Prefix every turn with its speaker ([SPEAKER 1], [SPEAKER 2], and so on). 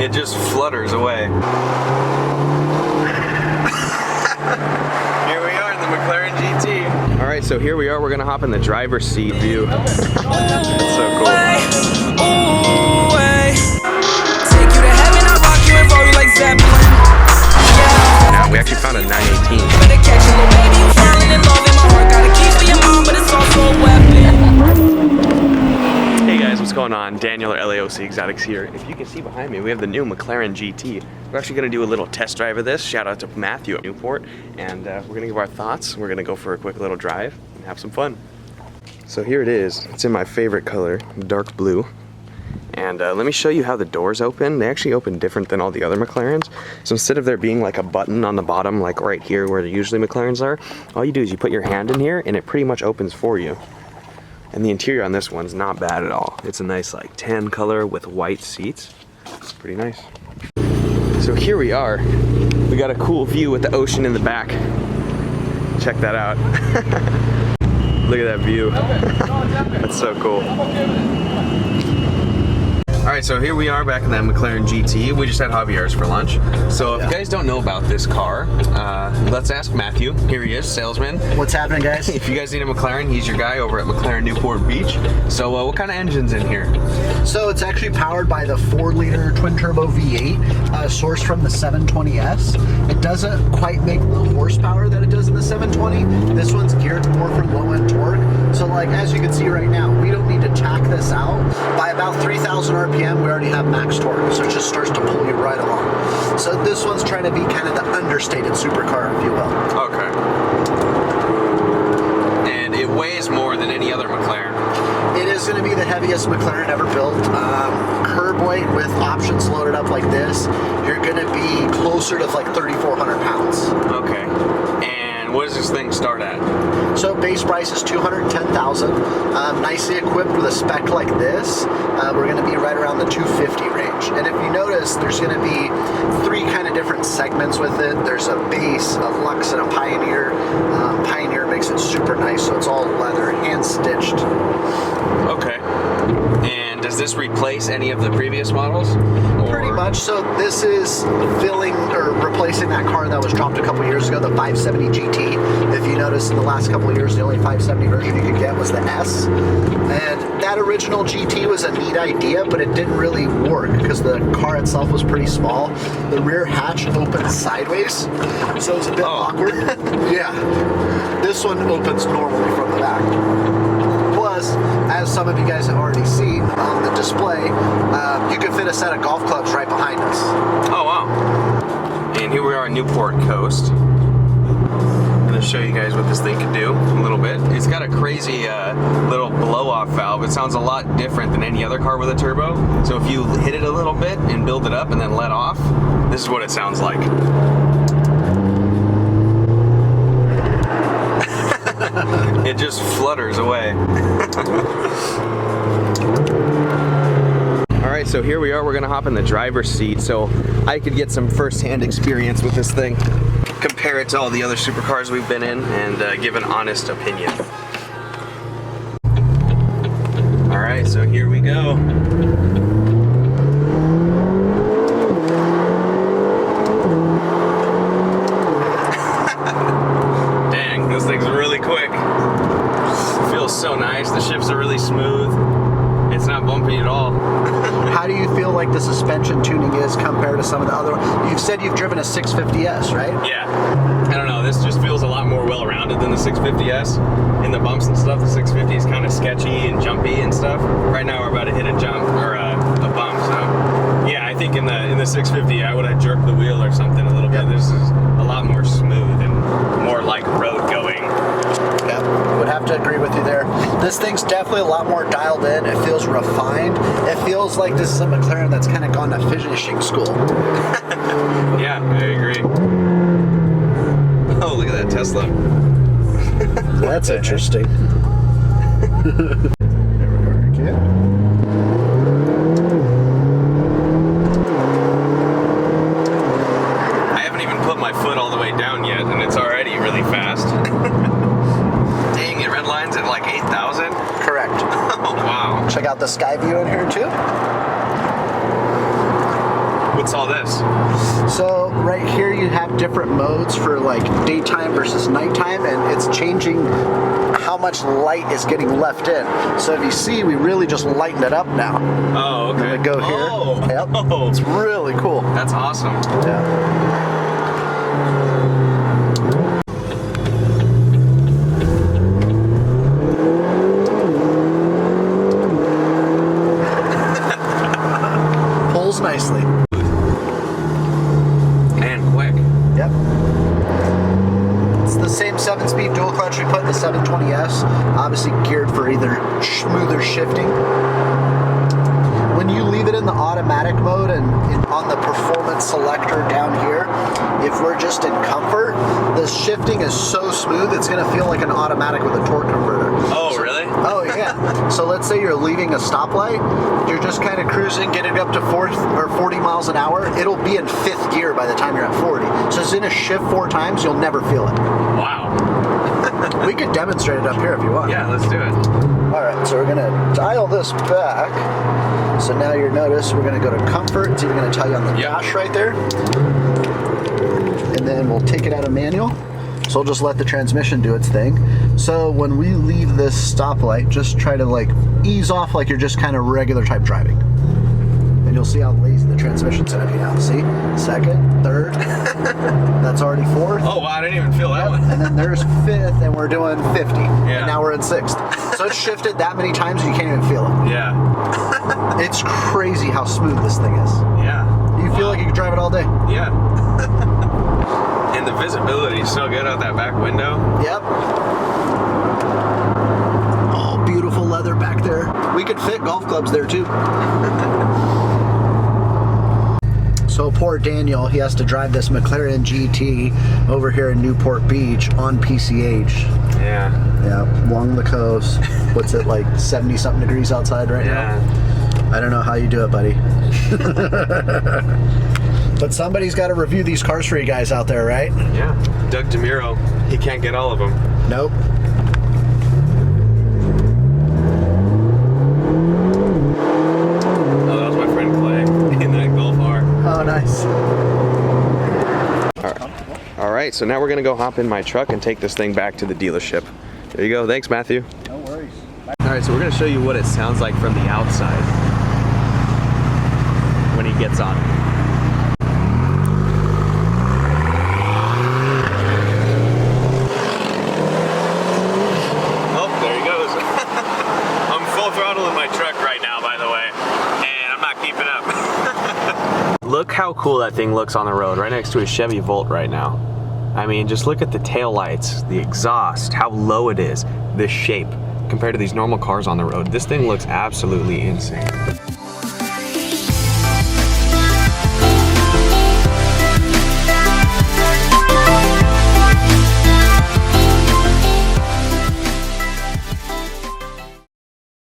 [SPEAKER 1] It just flutters away. Here we are in the McLaren GT. All right, so here we are. We're gonna hop in the driver's seat view. It's so cool.
[SPEAKER 2] Take you to heaven, I rock you and roll you like Zeppelin.
[SPEAKER 1] Now we actually found a 918.
[SPEAKER 2] Better catch a little baby, you falling in love in my heart. Got a key for your mom, but it's also a weapon.
[SPEAKER 1] Hey guys, what's going on? Daniel or LAOC Exotics here. If you can see behind me, we have the new McLaren GT. We're actually gonna do a little test drive of this. Shout out to Matthew at Newport. And we're gonna give our thoughts. We're gonna go for a quick little drive and have some fun. So here it is. It's in my favorite color, dark blue. And let me show you how the doors open. They actually open different than all the other McLarens. So instead of there being like a button on the bottom, like right here where usually McLarens are, all you do is you put your hand in here and it pretty much opens for you. And the interior on this one's not bad at all. It's a nice like tan color with white seats. It's pretty nice. So here we are. We got a cool view with the ocean in the back. Check that out. Look at that view. That's so cool. All right, so here we are back in that McLaren GT. We just had Javier's for lunch. So if you guys don't know about this car, let's ask Matthew. Here he is, salesman.
[SPEAKER 3] What's happening, guys?
[SPEAKER 1] If you guys need a McLaren, he's your guy over at McLaren Newport Beach. So what kind of engine's in here?
[SPEAKER 3] So it's actually powered by the 4-liter twin-turbo V8, sourced from the 720S. It doesn't quite make the horsepower that it does in the 720. This one's geared more for low-end torque. So like, as you can see right now, we don't need to tack this out. By about 3,000 RPM, we already have max torque, so it just starts to pull you right along. So this one's trying to be kind of the understated supercar, if you will.
[SPEAKER 1] Okay. And it weighs more than any other McLaren.
[SPEAKER 3] It is going to be the heaviest McLaren ever built. Curb weight with options loaded up like this, you're going to be closer to like 3,400 pounds.
[SPEAKER 1] Okay. And what does this thing start at?
[SPEAKER 3] So base price is $210,000. Nicely equipped with a spec like this, we're going to be right around the $250,000 range. And if you notice, there's going to be 3 kind of different segments with it. There's a base, a Lux, and a Pioneer. Pioneer makes it super nice, so it's all leather, hand stitched.
[SPEAKER 1] Okay. And does this replace any of the previous models?
[SPEAKER 3] Pretty much. So this is filling or replacing that car that was dropped a couple years ago, the 570 GT. If you notice, in the last couple of years, the only 570 version you could get was the S. And that original GT was a neat idea, but it didn't really work because the car itself was pretty small. The rear hatch opens sideways, so it's a bit awkward. Yeah. This one opens normally from the back. Plus, as some of you guys have already seen on the display, you can fit a set of golf clubs right behind us.
[SPEAKER 1] Oh, wow. And here we are on Newport Coast. I'm going to show you guys what this thing can do a little bit. It's got a crazy little blow-off valve. It sounds a lot different than any other car with a turbo. So if you hit it a little bit and build it up and then let off, this is what it sounds like. It just flutters away. Alright, so here we are. We're gonna hop in the driver's seat so I could get some first-hand experience with this thing. Compare it to all the other supercars we've been in and give an honest opinion. Alright, so here we go. This thing's really quick. It feels so nice. The shifts are really smooth. It's not bumpy at all.
[SPEAKER 3] How do you feel like the suspension tuning is compared to some of the other ones? You've said you've driven a 650S, right?
[SPEAKER 1] Yeah. I don't know. This just feels a lot more well-rounded than the 650S. In the bumps and stuff, the 650 is kind of sketchy and jumpy and stuff. Right now we're about to hit a jump or a bump. So yeah, I think in the 650 I would have jerked the wheel or something a little bit. This is a lot more smooth and more like road going.
[SPEAKER 3] Yep, would have to agree with you there. This thing's definitely a lot more dialed in. It feels refined. It feels like this is a McLaren that's kind of gone to finishing school.
[SPEAKER 1] Yeah, I agree. Oh, look at that Tesla.
[SPEAKER 3] That's interesting. There we go again.
[SPEAKER 1] I haven't even put my foot all the way down yet, and it's already really fast. Dang, it redlines at like 8,000?
[SPEAKER 3] Correct.
[SPEAKER 1] Oh, wow.
[SPEAKER 3] Check out the sky view in here too.
[SPEAKER 1] What's all this?
[SPEAKER 3] So right here you have different modes for like daytime versus nighttime, and it's changing how much light is getting left in. So if you see, we really just lightened it up now.
[SPEAKER 1] Oh, okay.
[SPEAKER 3] I'm gonna go here.
[SPEAKER 1] Oh.
[SPEAKER 3] Yep. It's really cool.
[SPEAKER 1] That's awesome.
[SPEAKER 3] Yeah. Pulls nicely.
[SPEAKER 1] And quick.
[SPEAKER 3] Yep. It's the same 7-speed dual clutch we put in the 720S, obviously geared for either smoother shifting. When you leave it in the automatic mode and on the performance selector down here, if we're just in comfort, the shifting is so smooth it's going to feel like an automatic with a torque converter.
[SPEAKER 1] Oh, really?
[SPEAKER 3] Oh yeah. So let's say you're leaving a stoplight, you're just kind of cruising, getting up to 40 miles an hour. It'll be in 5th gear by the time you're at 40. So it's gonna shift 4 times, you'll never feel it.
[SPEAKER 1] Wow.
[SPEAKER 3] We could demonstrate it up here if you want.
[SPEAKER 1] Yeah, let's do it.
[SPEAKER 3] All right, so we're gonna dial this back. So now you'll notice we're gonna go to comfort. It's even gonna tell you on the dash right there. And then we'll take it out of manual. So we'll just let the transmission do its thing. So when we leave this stoplight, just try to like ease off like you're just kind of regular type driving. And you'll see how lazy the transmission's gonna be now. See? 2nd, 3rd, that's already 4th.
[SPEAKER 1] Oh, wow, I didn't even feel that one.
[SPEAKER 3] And then there's 5th, and we're doing 50.
[SPEAKER 1] Yeah.
[SPEAKER 3] And now we're in 6th. So it's shifted that many times you can't even feel it.
[SPEAKER 1] Yeah.
[SPEAKER 3] It's crazy how smooth this thing is.
[SPEAKER 1] Yeah.
[SPEAKER 3] You feel like you could drive it all day.
[SPEAKER 1] Yeah. And the visibility is so good out that back window.
[SPEAKER 3] Yep. Oh, beautiful leather back there. We could fit golf clubs there too. So poor Daniel, he has to drive this McLaren GT over here in Newport Beach on PCH.
[SPEAKER 1] Yeah.
[SPEAKER 3] Yeah, along the coast. What's it, like 70 something degrees outside right now? I don't know how you do it, buddy. But somebody's got to review these cars for you guys out there, right?
[SPEAKER 1] Yeah. Doug DeMuro, he can't get all of them.
[SPEAKER 3] Nope.
[SPEAKER 1] Oh, that was my friend Clay in that Golf R.
[SPEAKER 3] Oh, nice.
[SPEAKER 1] All right, so now we're gonna go hop in my truck and take this thing back to the dealership. There you go. Thanks, Matthew.
[SPEAKER 3] No worries.
[SPEAKER 1] All right, so we're gonna show you what it sounds like from the outside when he gets on. Oh, there he goes. I'm full throttle in my truck right now, by the way, and I'm not keeping up. Look how cool that thing looks on the road, right next to a Chevy Volt right now. I mean, just look at the tail lights, the exhaust, how low it is, the shape compared to these normal cars on the road. This thing looks absolutely insane.